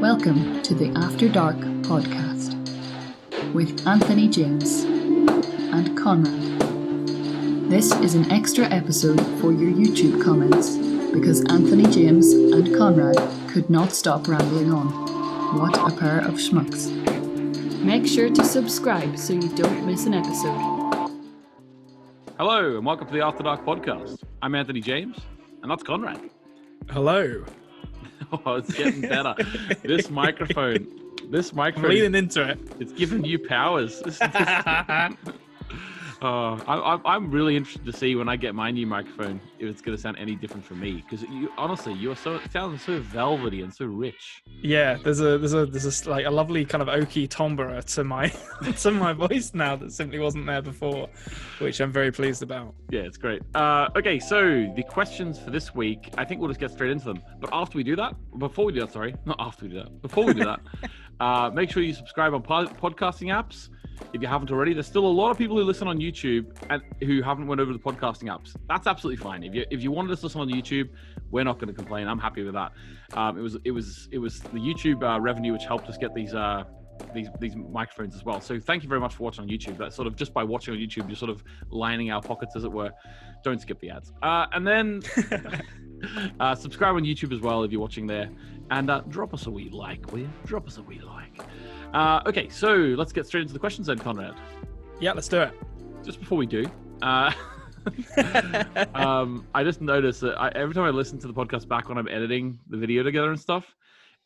Welcome to the After Dark podcast with Anthony James and Konrad. This is an extra episode for your YouTube comments because Anthony James and Konrad could not stop rambling on. What a pair of schmucks. Make sure to subscribe so you don't miss an episode. Hello and welcome to the After Dark podcast. I'm Anthony James and that's Konrad. Hello. Oh, it's getting better. This microphone, I'm leaning into it. It's giving you powers. I'm really interested to see when I get my new microphone if it's going to sound any different for me, because it sounds so velvety and so rich. Yeah, there's a like a lovely kind of oaky timbre to my to my voice now that simply wasn't there before, which I'm very pleased about. Yeah, it's great. Okay, so the questions for this week, I think we'll just get straight into them. But before we do that, make sure you subscribe on podcasting apps. If you haven't already, there's still a lot of people who listen on YouTube and who haven't went over to the podcasting apps. That's absolutely fine. If you wanted us to listen on YouTube, we're not going to complain. I'm happy with that. It was the YouTube revenue which helped us get these microphones as well. So thank you very much for watching on YouTube. That's sort of just by watching on YouTube, you're sort of lining our pockets, as it were. Don't skip the ads. And then subscribe on YouTube as well if you're watching there, and drop us a wee like, will you? Drop us a wee like. Okay, so let's get straight into the questions then, Konrad. Yeah, let's do it. Just before we do, I just noticed that every time I listen to the podcast back when I'm editing the video together and stuff,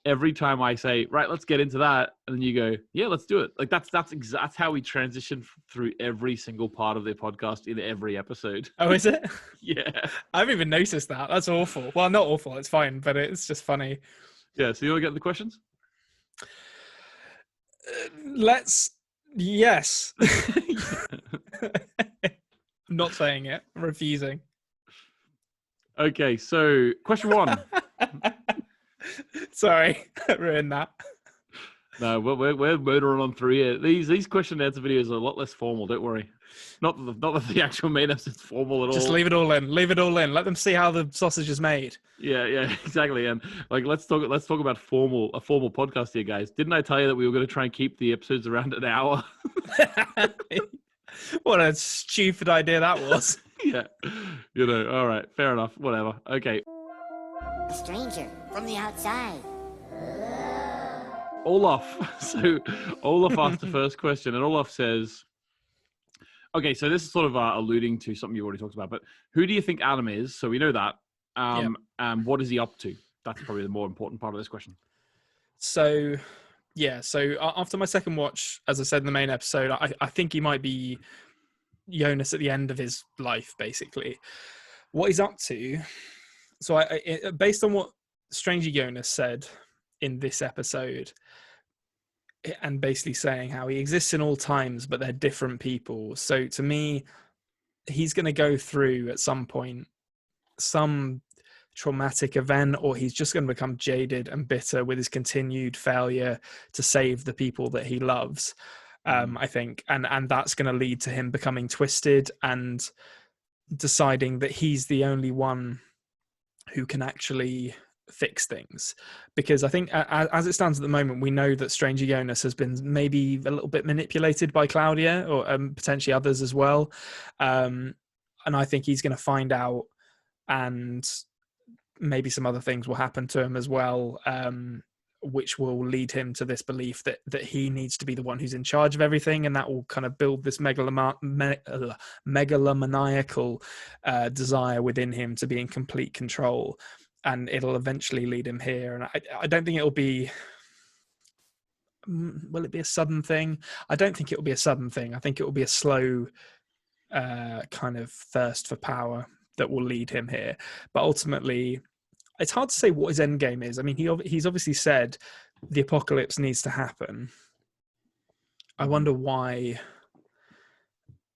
every time I say, right, let's get into that, and then you go, yeah, let's do it. Like that's how we transition through every single part of the podcast in every episode. Oh, is it? Yeah. I haven't even noticed that. That's awful. Well, not awful. It's fine, but it's just funny. Yeah, so you want to get the questions? Yes. I'm not saying it. I'm refusing. Okay, so question one. Sorry, I ruined that. No, we're motoring on through here. These question and answer videos are a lot less formal. Don't worry. Not that the actual main episode's formal at all. Just leave it all in. Leave it all in. Let them see how the sausage is made. Yeah, exactly. And like, let's talk about a formal podcast here, guys. Didn't I tell you that we were going to try and keep the episodes around an hour? What a stupid idea that was. Yeah. All right. Fair enough. Whatever. Okay. A stranger from the outside. Olaf. So Olaf asked the first question, and Olaf says, okay, so this is sort of alluding to something you already talked about, but who do you think Adam is? So we know that. And what is he up to? That's probably the more important part of this question. So after my second watch, as I said in the main episode, I think he might be Jonas at the end of his life, basically. What he's up to, so based on what Stranger Jonas said in this episode, and basically saying how he exists in all times, but they're different people. So to me, he's going to go through at some point some traumatic event, or he's just going to become jaded and bitter with his continued failure to save the people that he loves. I think, and that's going to lead to him becoming twisted and deciding that he's the only one who can actually fix things, because I think as it stands at the moment, we know that Stranger Jonas has been maybe a little bit manipulated by Claudia, or potentially others as well, and I think he's going to find out, and maybe some other things will happen to him as well, which will lead him to this belief that he needs to be the one who's in charge of everything, and that will kind of build this megalomaniacal desire within him to be in complete control. And it'll eventually lead him here. And I don't think it'll be... Will it be a sudden thing? I don't think it'll be a sudden thing. I think it will be a slow kind of thirst for power that will lead him here. But ultimately, it's hard to say what his end game is. I mean, he's obviously said the apocalypse needs to happen. I wonder why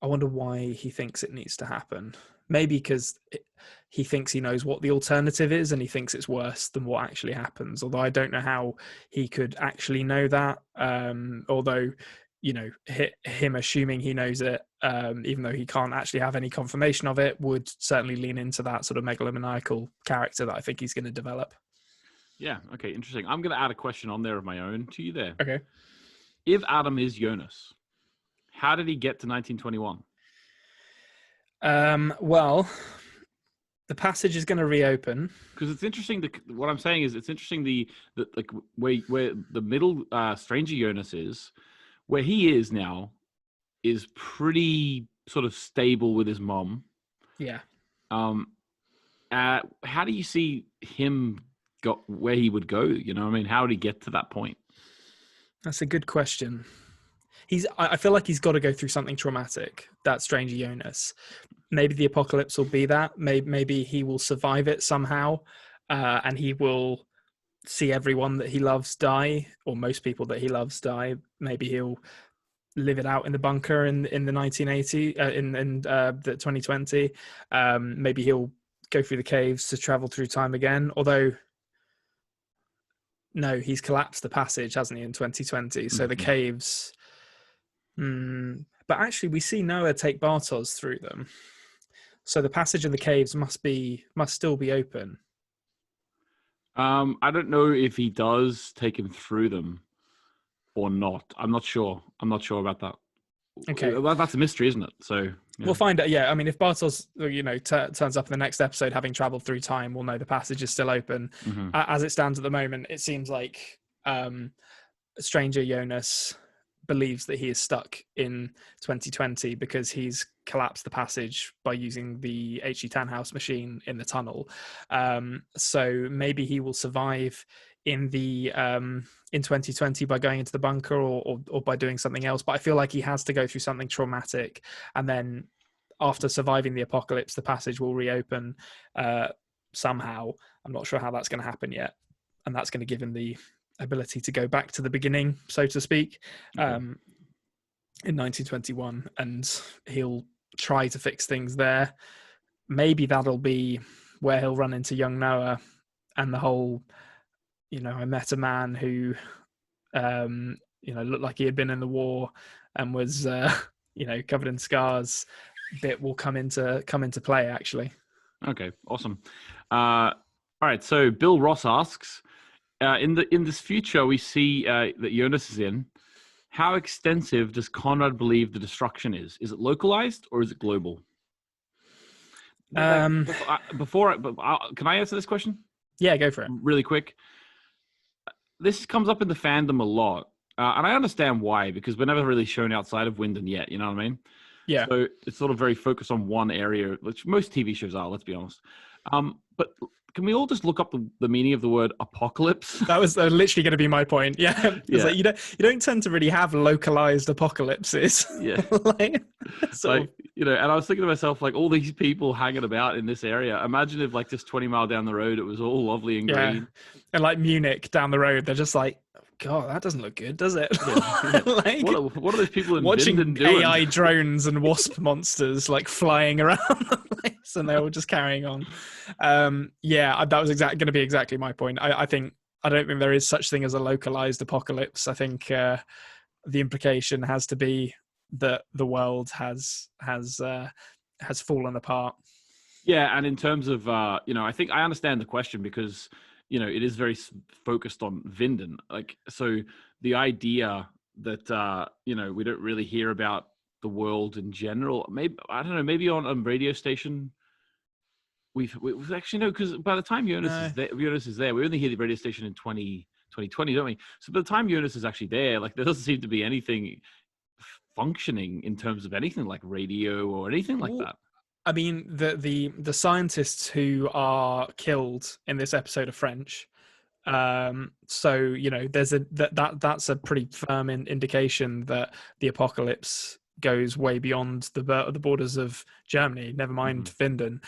he thinks it needs to happen. Maybe because he thinks he knows what the alternative is, and he thinks it's worse than what actually happens. Although I don't know how he could actually know that. Although, him assuming he knows it, even though he can't actually have any confirmation of it, would certainly lean into that sort of megalomaniacal character that I think he's going to develop. Yeah. Okay. Interesting. I'm going to add a question on there of my own to you there. Okay. If Adam is Jonas, how did he get to 1921? Well, the passage is going to reopen. Because it's interesting. What I'm saying is, it's interesting the like where the middle stranger Jonas is, where he is now, is pretty sort of stable with his mom. Yeah. How do you see him got where he would go? You know, what I mean, how would he get to that point? That's a good question. I feel like he's got to go through something traumatic, that stranger Jonas. Maybe the apocalypse will be that. Maybe he will survive it somehow, and he will see everyone that he loves die, or most people that he loves die. Maybe he'll live it out in the bunker in the 1980 in the 2020. Maybe he'll go through the caves to travel through time again. Although, no, he's collapsed the passage, hasn't he, in 2020? So the caves. But actually, we see Noah take Bartos through them. So the passage in the caves must still be open. I don't know if he does take him through them or not. I'm not sure about that. Okay. Well, that's a mystery, isn't it? So yeah. We'll find out. Yeah, I mean, if Bartos, turns up in the next episode having traveled through time, we'll know the passage is still open. As it stands at the moment, it seems like Stranger Jonas believes that he is stuck in 2020 because he's collapsed the passage by using the H.E. Tannhaus machine in the tunnel. So maybe he will survive in 2020 by going into the bunker or by doing something else. But I feel like he has to go through something traumatic, and then after surviving the apocalypse, the passage will reopen somehow. I'm not sure how that's going to happen yet, and that's going to give him the ability to go back to the beginning, so to speak, in 1921, and he'll try to fix things there. Maybe that'll be where he'll run into young Noah and the whole, I met a man who, looked like he had been in the war and was, covered in scars. Bit will come into play, actually. Okay, awesome. All right, so Bill Ross asks, in this future we see that Jonas is in, how extensive does Konrad believe the destruction is? Is it localized or is it global? Can I answer this question? Yeah, go for it. Really quick. This comes up in the fandom a lot, and I understand why, because we're never really shown outside of Winden yet, you know what I mean? Yeah. So it's sort of very focused on one area, which most TV shows are, let's be honest. But can we all just look up the meaning of the word apocalypse? That was literally going to be my point. Yeah. Yeah. Like, you don't tend to really have localized apocalypses. Yeah. And I was thinking to myself, like, all these people hanging about in this area. Imagine if, like, just 20 mile down the road, it was all lovely and green. And like Munich down the road, they're just like, God, that doesn't look good, does it? Yeah. Like, what are those people in watching Winden doing? AI drones and wasp monsters like flying around the place, and they're all just carrying on. That was going to be exactly my point. I don't think there is such thing as a localized apocalypse. I think the implication has to be that the world has fallen apart. Yeah, and in terms of I think I understand the question because it is very focused on Winden. Like, so the idea that we don't really hear about the world in general. Maybe I don't know. Maybe on a radio station. We've actually no, because by the time Jonas is there, we only hear the radio station in 2020, don't we? So by the time Jonas is actually there, like, there doesn't seem to be anything functioning in terms of anything like radio or anything like that. I mean, the scientists who are killed in this episode are French. So there's that's a pretty firm indication that the apocalypse goes way beyond the borders of Germany. Never mind Winden.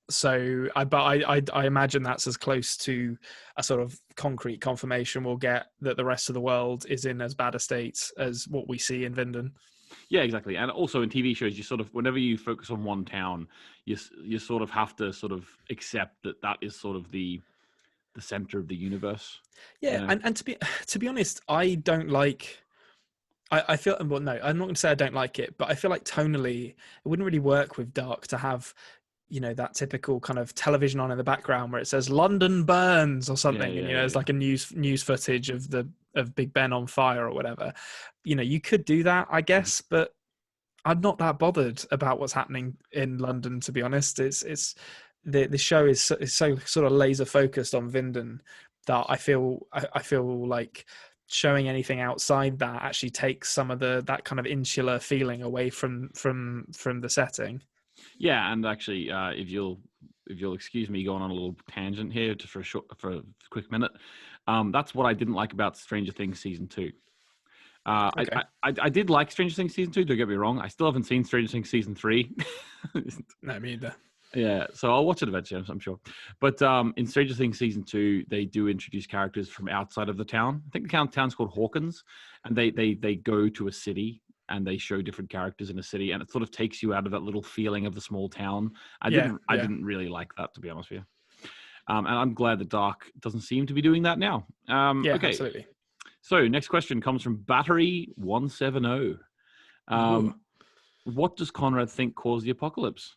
So I imagine that's as close to a sort of concrete confirmation we'll get that the rest of the world is in as bad a state as what we see in Winden. Yeah, exactly. And also in TV shows, you sort of, whenever you focus on one town, you sort of have to sort of accept that is sort of the center of the universe. Yeah, and to be honest, I don't like. I feel, well, no, I'm not going to say I don't like it, but I feel like tonally it wouldn't really work with Dark to have that typical kind of television on in the background where it says London burns or something, and there's like a news footage of Big Ben on fire or whatever. You could do that, I guess, but I'm not that bothered about what's happening in London, to be honest. It's the show is so sort of laser focused on Vinden that I feel like showing anything outside that actually takes some of that kind of insular feeling away from the setting. Yeah, and actually, if you'll excuse me going on a little tangent here, just for a quick minute, that's what I didn't like about Stranger Things season 2. Okay. I did like Stranger Things season 2. Don't get me wrong. I still haven't seen Stranger Things season 3. No, me either. Yeah, so I'll watch it eventually, I'm sure. But in Stranger Things season 2, they do introduce characters from outside of the town. I think the town's called Hawkins, and they go to a city and they show different characters in a city, and it sort of takes you out of that little feeling of the small town. I didn't really like that, to be honest with you. And I'm glad that Dark doesn't seem to be doing that now. Okay. Absolutely. So next question comes from Battery 170. What does Konrad think caused the apocalypse?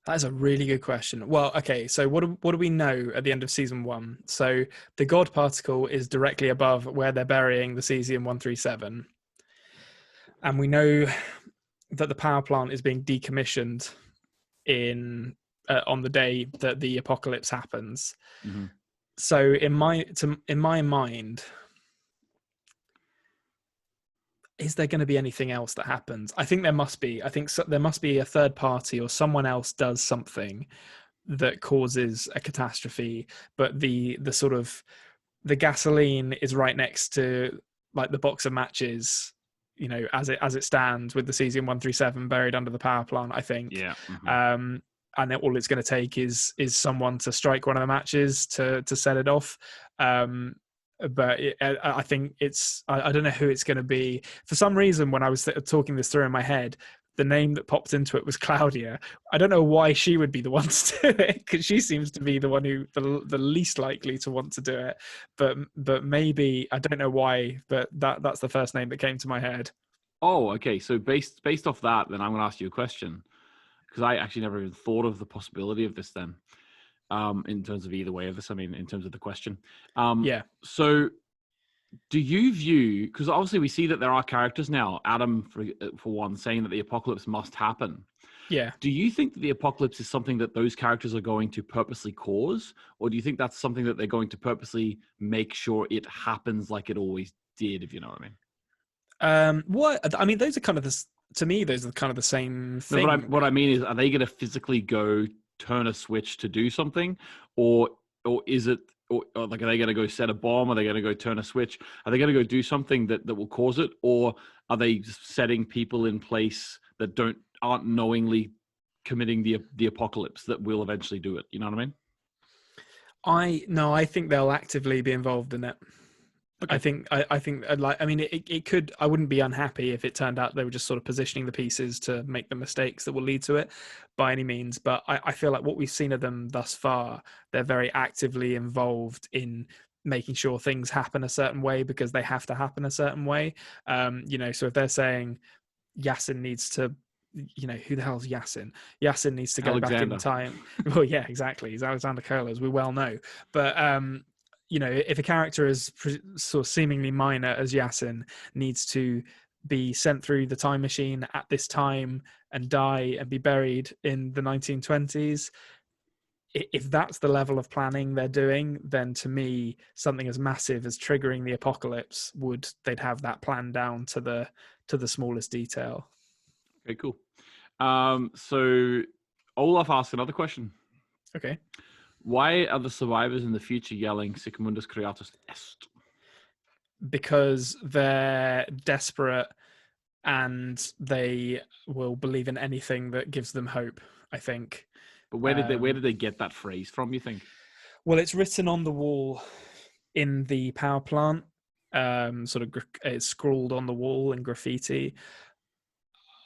That is a really good question. Well, okay, so what do we know at the end of season 1? So the God particle is directly above where they're burying the cesium-137. And we know that the power plant is being decommissioned on the day that the apocalypse happens. Mm-hmm. So in my mind, is there going to be anything else that happens? I think there must be. I think there must be a third party or someone else does something that causes a catastrophe, but the sort of the gasoline is right next to like the box of matches, as it stands with the cesium-137 buried under the power plant, I think. Yeah. Mm-hmm. And then all it's going to take is someone to strike one of the matches to set it off. But I think I don't know who it's going to be. For some reason, when I was talking this through in my head, the name that popped into it was Claudia. I don't know why she would be the one to do it, because she seems to be the one who the least likely to want to do it. But maybe, I don't know why, but that's the first name that came to my head. Oh, okay. So based off that, then I'm going to ask you a question, because I actually never even thought of the possibility of this then. In terms of either way of this, I mean, in terms of the question. So do you view, because obviously we see that there are characters now, Adam, for one, saying that the apocalypse must happen. Yeah. Do you think that the apocalypse is something that those characters are going to purposely cause? Or do you think that's something that they're going to purposely make sure it happens like it always did, if you know what I mean? Those are kind of to me, those are kind of the same thing. No, what I mean is, are they going to physically go turn a switch to do something, or is it, or like, are they going to go set a bomb? Are they going to go turn a switch? Are they going to go do something that will cause it, or are they just setting people in place that aren't knowingly committing the apocalypse that will eventually do it? You know what I mean? I think they'll actively be involved in it. Okay. It could, I wouldn't be unhappy if it turned out they were just sort of positioning the pieces to make the mistakes that will lead to it by any means. But I feel like what we've seen of them thus far, they're very actively involved in making sure things happen a certain way because they have to happen a certain way. So if they're saying Yasin needs to, who the hell's Yasin? Yasin needs to go Alexander. Back in time. Well, yeah, exactly. He's Alexander Kohler, as we well know. But, if a character is sort of seemingly minor as Yasin needs to be sent through the time machine at this time and die and be buried in the 1920s, if that's the level of planning they're doing, then to me, something as massive as triggering the apocalypse they'd have that plan down to the smallest detail. Okay, cool. So Olaf asked another question. Okay. Why are the survivors in the future yelling Secundus Creatus Est? Because they're desperate and they will believe in anything that gives them hope, I think. But where did they get that phrase from, you think? Well, it's written on the wall in the power plant. It's scrawled on the wall in graffiti.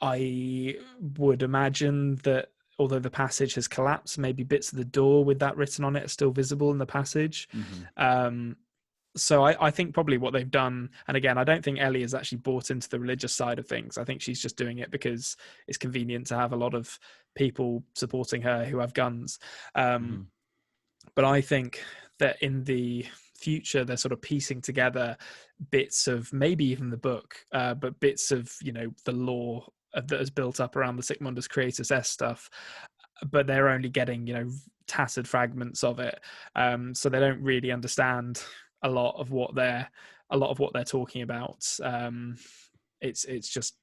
I would imagine that although the passage has collapsed, maybe bits of the door with that written on it are still visible in the passage. Mm-hmm. So I think probably what they've done, and again, I don't think Ellie has actually bought into the religious side of things. I think she's just doing it because it's convenient to have a lot of people supporting her who have guns. Mhm. But I think that in the future, they're sort of piecing together bits of maybe even the book, but bits of, the lore that is built up around the Sic Mundus Creatus S stuff. But they're only getting, tattered fragments of it. So they don't really understand a lot of what they're talking about. It's just,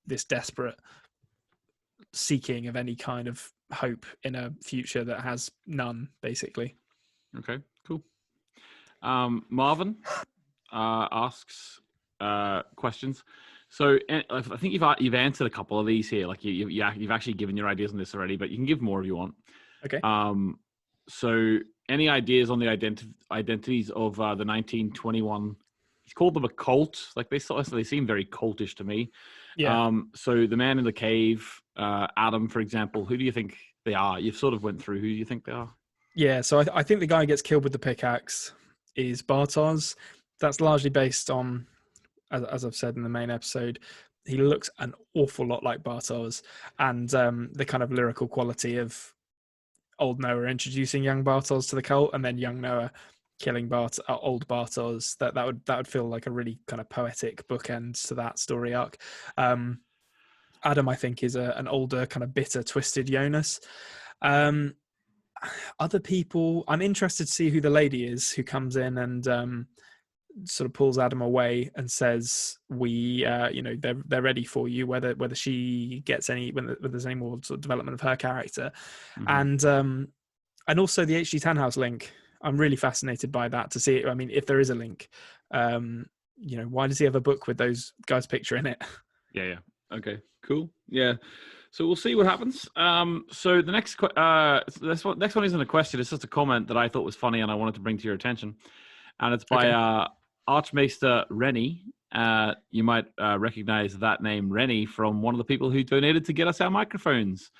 this desperate seeking of any kind of hope in a future that has none, basically. Okay, cool. Marvin asks questions. So I think you've answered a couple of these here. Like you've actually given your ideas on this already, but you can give more if you want. Okay. So any ideas on the identities of the 1921? He's called them a cult. Like they seem very cultish to me. Yeah. So the man in the cave, Adam, for example. Who do you think they are? You've sort of went through who you think they are. Yeah, so I think the guy who gets killed with the pickaxe is Bartos. That's largely based on, as I've said in the main episode, he looks an awful lot like Bartos, and the kind of lyrical quality of old Noah introducing young Bartos to the cult, and then young Noah killing old Bartos. That would feel like a really kind of poetic bookend to that story arc. Adam, I think, is an older, kind of bitter, twisted Jonas. Other people, I'm interested to see who the lady is who comes in and sort of pulls Adam away and says, they're ready for you, whether she gets whether there's any more sort of development of her character. Mm-hmm. And also the H.G. Tannhaus link. I'm really fascinated by that, to see it. I mean, if there is a link, why does he have a book with those guys' picture in it? Yeah. Okay, cool. Yeah. So we'll see what happens. So the next next one isn't a question. It's just a comment that I thought was funny and I wanted to bring to your attention. And it's by Archmaester Rennie. You might recognize that name, Rennie, from one of the people who donated to get us our microphones.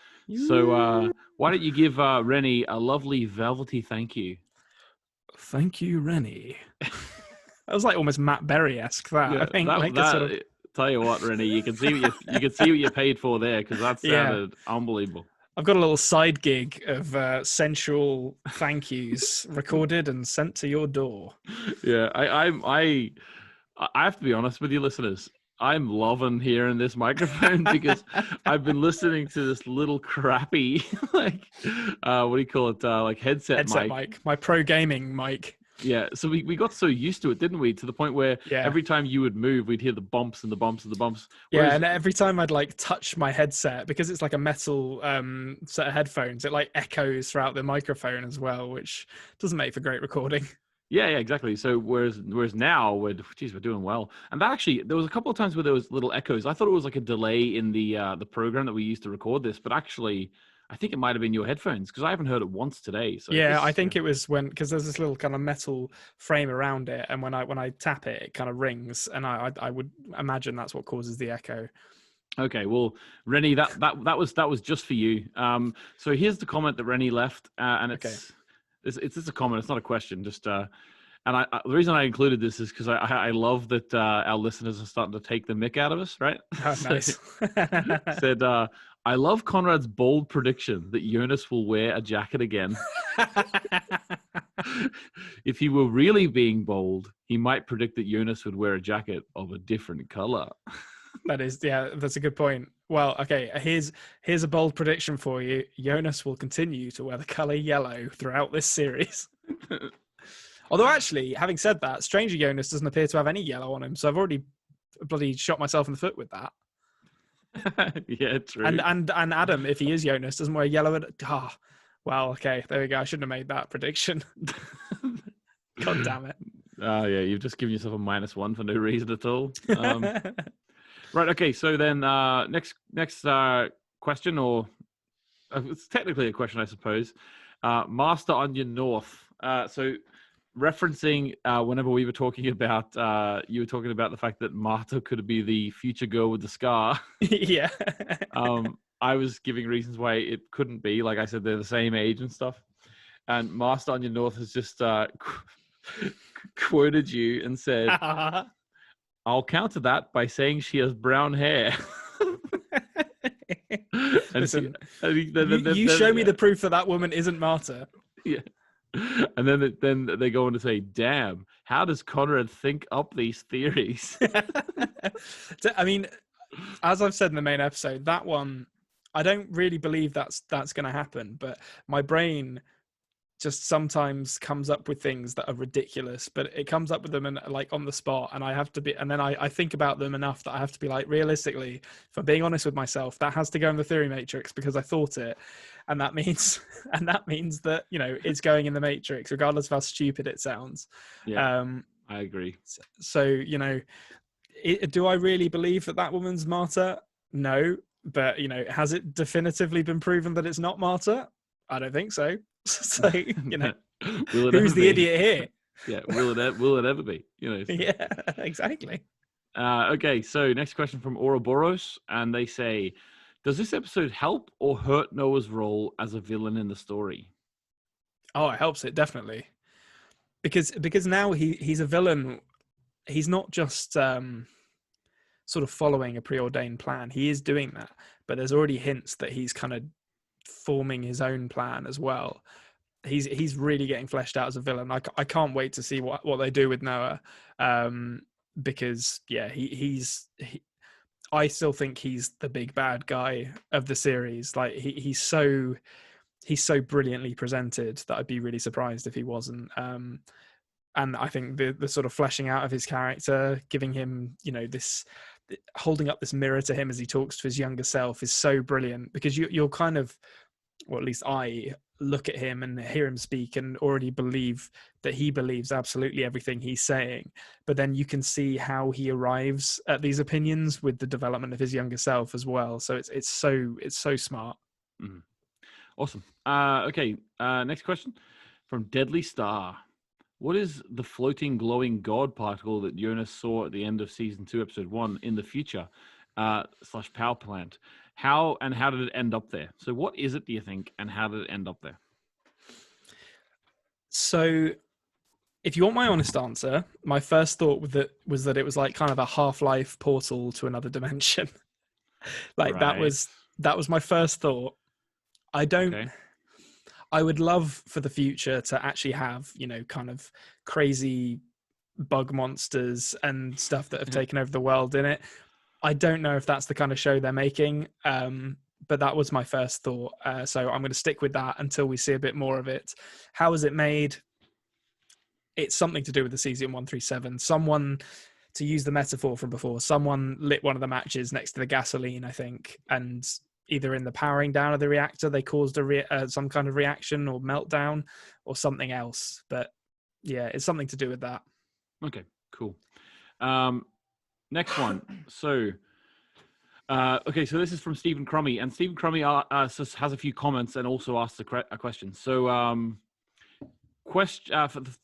So why don't you give Rennie a lovely velvety thank you? Thank you, Rennie. That was like almost Matt Berry-esque. I think tell you what, Rennie, you can see what you paid for there, because that sounded unbelievable. I've got a little side gig of sensual thank yous recorded and sent to your door. Yeah, I have to be honest with you, listeners. I'm loving hearing this microphone because I've been listening to this little crappy, what do you call it? Like headset mic. My pro gaming mic. Yeah, so we got so used to it, didn't we? To the point where every time you would move, we'd hear the bumps and the bumps and the bumps. Whereas, and every time I'd touch my headset, because it's like a metal set of headphones, it echoes throughout the microphone as well, which doesn't make for great recording. Yeah, exactly. So whereas now we're doing well. And that actually, there was a couple of times where there was little echoes. I thought it was like a delay in the program that we used to record this, but actually, I think it might have been your headphones, because I haven't heard it once today. So I think it was because there's this little kind of metal frame around it, and when I tap it, it kind of rings, and I would imagine that's what causes the echo. Okay, well, Rennie, that was just for you. So here's the comment that Rennie left, and it's just a comment. It's not a question. Just and the reason I included this is because I love that our listeners are starting to take the mick out of us, right? Oh, nice. Said, I love Konrad's bold prediction that Jonas will wear a jacket again. If he were really being bold, he might predict that Jonas would wear a jacket of a different color. That's a good point. Well, okay, here's a bold prediction for you. Jonas will continue to wear the color yellow throughout this series. Although, actually, having said that, Stranger Jonas doesn't appear to have any yellow on him, so I've already bloody shot myself in the foot with that. Yeah, true. And Adam, if he is Jonas, doesn't wear yellow. Well, okay, there we go. I shouldn't have made that prediction. God damn it. Oh, yeah, you've just given yourself a -1 for no reason at all. Right, okay, so then next question, or it's technically a question, I suppose. Master Onion North. So referencing whenever we were talking about, you were talking about the fact that Marta could be the future girl with the scar. Yeah. I was giving reasons why it couldn't be. Like I said, they're the same age and stuff. And Master Onion North has just quoted you and said, I'll counter that by saying she has brown hair. Listen, you show me the proof that woman isn't Marta. Yeah. And then they go on to say, damn, how does Konrad think up these theories? I mean, as I've said in the main episode, that one, I don't really believe that's going to happen, but my brain just sometimes comes up with things that are ridiculous, but it comes up with them and like on the spot, and I have to be, and then I think about them enough that I have to be like, realistically, if I'm being honest with myself, that has to go in the theory matrix because I thought it, and that means that, you know, it's going in the matrix regardless of how stupid it sounds. Yeah, I agree. So, you know, do I really believe that woman's Marta? No, but, you know, has it definitively been proven that it's not Marta? I don't think so. So, you know, who's the idiot here? Yeah, will it ever be? You know. So. Yeah, exactly. Okay, so next question from Ouroboros, and they say, does this episode help or hurt Noah's role as a villain in the story? Oh, it helps it, definitely. Because now he's a villain. He's not just sort of following a preordained plan. He is doing that, but there's already hints that he's kind of forming his own plan as well. He's really getting fleshed out as a villain. I can't wait to see what they do with Noah, because yeah, I still think he's the big bad guy of the series. Like he's so brilliantly presented that I'd be really surprised if he wasn't. And I think the sort of fleshing out of his character, giving him, you know, this, holding up this mirror to him as he talks to his younger self is so brilliant, because you're kind of, or at least I look at him and hear him speak and already believe that he believes absolutely everything he's saying. But then you can see how he arrives at these opinions with the development of his younger self as well. So it's so smart. Mm. Awesome. Okay. Next question from Deadly Star. What is the floating glowing god particle that Jonas saw at the end of season 2, episode 1 in the future / power plant? How did it end up there? So what is it, do you think, and how did it end up there? So if you want my honest answer, my first thought was that it was like kind of a Half-Life portal to another dimension. Like right. that was my first thought. I would love for the future to actually have, you know, kind of crazy bug monsters and stuff that have taken over the world in it. I don't know if that's the kind of show they're making, but that was my first thought. So I'm going to stick with that until we see a bit more of it. How is it made? It's something to do with the cesium-137. Someone, to use the metaphor from before, someone lit one of the matches next to the gasoline, I think, and either in the powering down of the reactor, they caused some kind of reaction or meltdown or something else. But yeah, it's something to do with that. Okay, cool. Next one. So, okay, so this is from Stephen Crummy, and Stephen Crummy has a few comments and also asks a question. So, for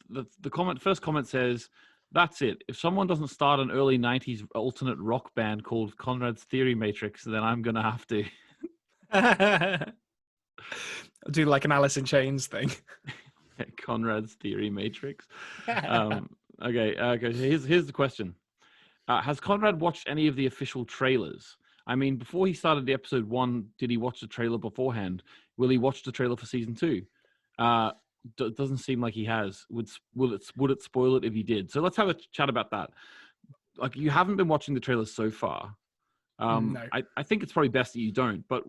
the first comment says, that's it. If someone doesn't start an early 90s alternate rock band called Konrad's Theory Matrix, then I'm going to have to. Do like an Alice in Chains thing. Konrad's Theory Matrix. Okay. Here's the question. Has Konrad watched any of the official trailers? I mean, before he started the episode 1, did he watch the trailer beforehand? Will he watch the trailer for season 2? Doesn't seem like he has. Would it spoil it if he did? So let's have a chat about that. Like, you haven't been watching the trailers so far. No. I think it's probably best that you don't, but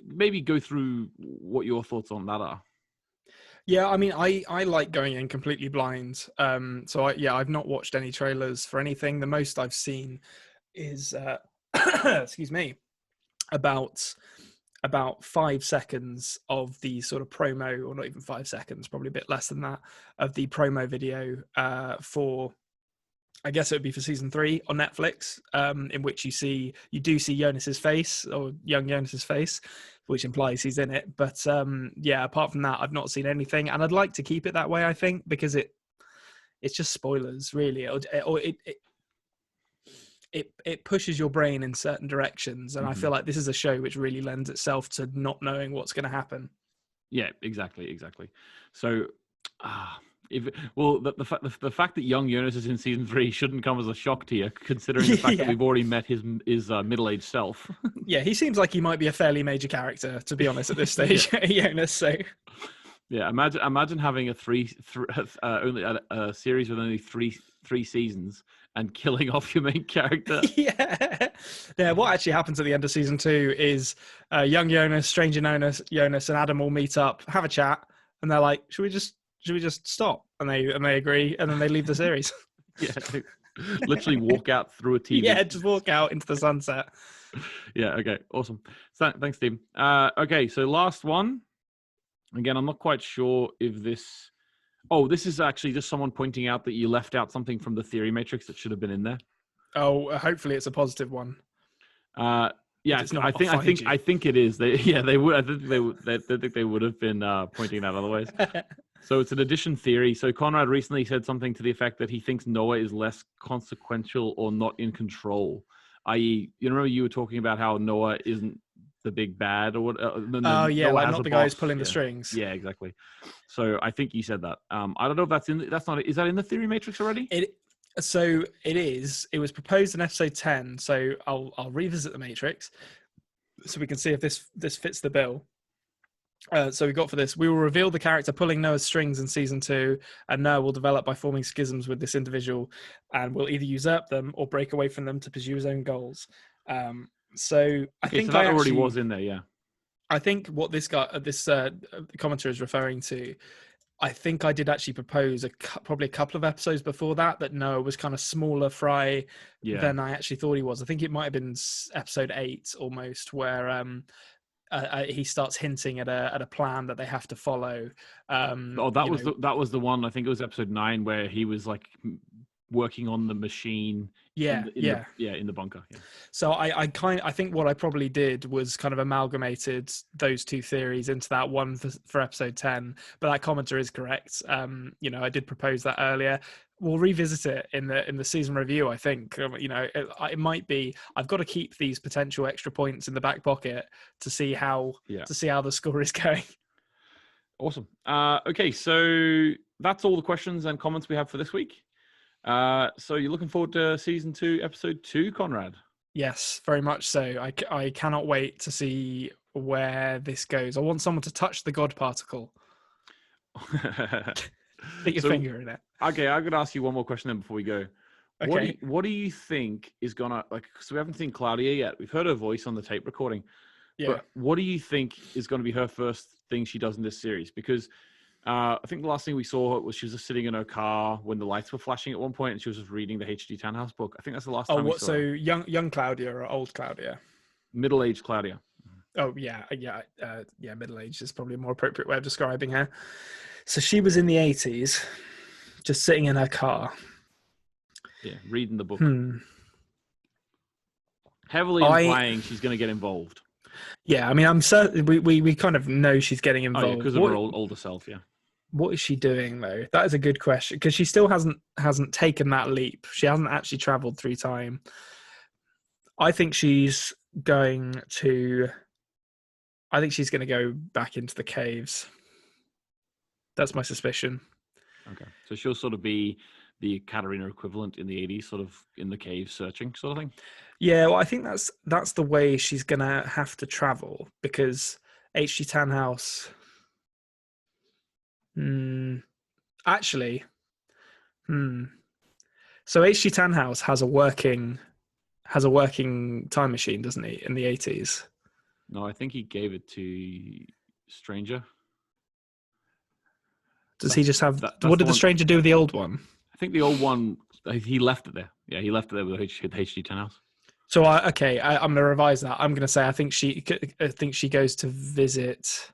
maybe go through what your thoughts on that are. Yeah, I mean, I like going in completely blind. So I've not watched any trailers for anything. The most I've seen is, excuse me, about 5 seconds of the sort of promo, or not even 5 seconds, probably a bit less than that, of the promo video for, I guess it would be for season 3 on Netflix, in which you do see Jonas's face, or young Jonas's face, which implies he's in it. But apart from that, I've not seen anything, and I'd like to keep it that way, I think, because it's just spoilers, really. It pushes your brain in certain directions, and I feel like this is a show which really lends itself to not knowing what's going to happen. Yeah, exactly. So, The fact that young Jonas is in season 3 shouldn't come as a shock to you, considering the fact that we've already met his middle-aged self. Yeah, he seems like he might be a fairly major character, to be honest, at this stage, Jonas. So, yeah, imagine having a series with only three seasons and killing off your main character. Yeah. What actually happens at the end of season 2 is young Jonas, stranger Jonas, and Adam all meet up, have a chat, and they're like, "Should we just stop?" And they agree, and then they leave the series. Yeah, literally walk out through a TV. Yeah, just walk out into the sunset. Yeah. Okay. Awesome. Thanks, Steve. Okay. So last one. Again, I'm not quite sure if this. Oh, this is actually just someone pointing out that you left out something from the theory matrix that should have been in there. Oh, hopefully it's a positive one. Yeah, I think it is. They would. I think they would have been pointing that otherwise. So it's an addition theory. So Konrad recently said something to the effect that he thinks Noah is less consequential or not in control. I.e., you remember you were talking about how Noah isn't the big bad or what? Oh yeah, like not the guy who's pulling the strings. Yeah, exactly. So I think you said that. I don't know if that's in. That's not. Is that in the theory matrix already? So it is. It was proposed in episode 10. So I'll revisit the matrix so we can see if this fits the bill. So we got for this. We will reveal the character pulling Noah's strings in season 2, and Noah will develop by forming schisms with this individual, and will either usurp them or break away from them to pursue his own goals. So I think that already was in there. Yeah. I think what this commenter is referring to, I think I did actually propose probably a couple of episodes before that Noah was kind of smaller fry than I actually thought he was. I think it might have been episode 8 almost, where he starts hinting at a plan that they have to follow. That was the one. I think it was episode 9 where he was like working on the machine. In the bunker. Yeah. So I think what I probably did was kind of amalgamated those two theories into that one for episode 10. But that commenter is correct. I did propose that earlier. We'll revisit it in the season review. I think it might be. I've got to keep these potential extra points in the back pocket to see how the score is going. Awesome. Okay, so that's all the questions and comments we have for this week. So you're looking forward to season 2, episode 2, Konrad? Yes, very much so. I cannot wait to see where this goes. I want someone to touch the God particle. Put your finger in it. Okay, I'm gonna ask you one more question then before we go. Okay. What do you think is gonna so we haven't seen Claudia yet. We've heard her voice on the tape recording. Yeah. But what do you think is gonna be her first thing she does in this series? Because I think the last thing we saw was she was just sitting in her car when the lights were flashing at one point, and she was just reading the H.G. Tannhaus book. I think that's the last time we saw her. Young Claudia or old Claudia? Middle-aged Claudia. Oh, yeah, middle-aged is probably a more appropriate way of describing her. So she was in the 80s, just sitting in her car. Yeah, reading the book. Heavily implying she's going to get involved. Yeah, I mean, I'm certain we kind of know she's getting involved. Oh, yeah, because of her older self, yeah. What is she doing, though? That is a good question, because she still hasn't taken that leap. She hasn't actually traveled through time. I think she's going to go back into the caves. That's my suspicion. Okay, so she'll sort of be the Katarina equivalent in the 80s, sort of in the cave searching sort of thing? Yeah, well, I think that's the way she's going to have to travel, because H.G. Tannhaus... So H.G. Tannhaus has a working time machine, doesn't he, in the 80s? No, I think he gave it to Stranger. Does he just have... What did the Stranger do with the old one? I think the old one, he left it there. Yeah, he left it there with H.G. Tannhaus. So, I'm going to revise that. I'm going to say I think she goes to visit...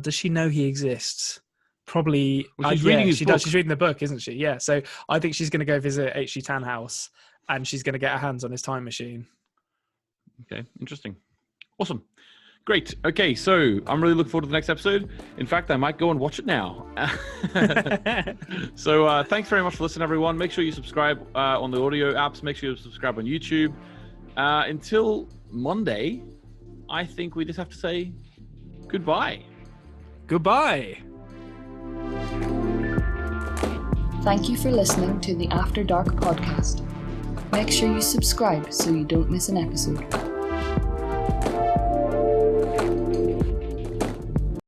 does she know he exists? Probably. Well, she's reading his book. She's reading the book, isn't she? Yeah. So I think she's going to go visit H.G. Tannhaus, and she's going to get her hands on his time machine. Okay, interesting. Awesome. Great. Okay, so I'm really looking forward to the next episode. In fact, I might go and watch it now. So thanks very much for listening, everyone. Make sure you subscribe on the audio apps. Make sure you subscribe on YouTube. Until Monday, I think we just have to say goodbye. Goodbye. Thank you for listening to the After Dark podcast. Make sure you subscribe so you don't miss an episode.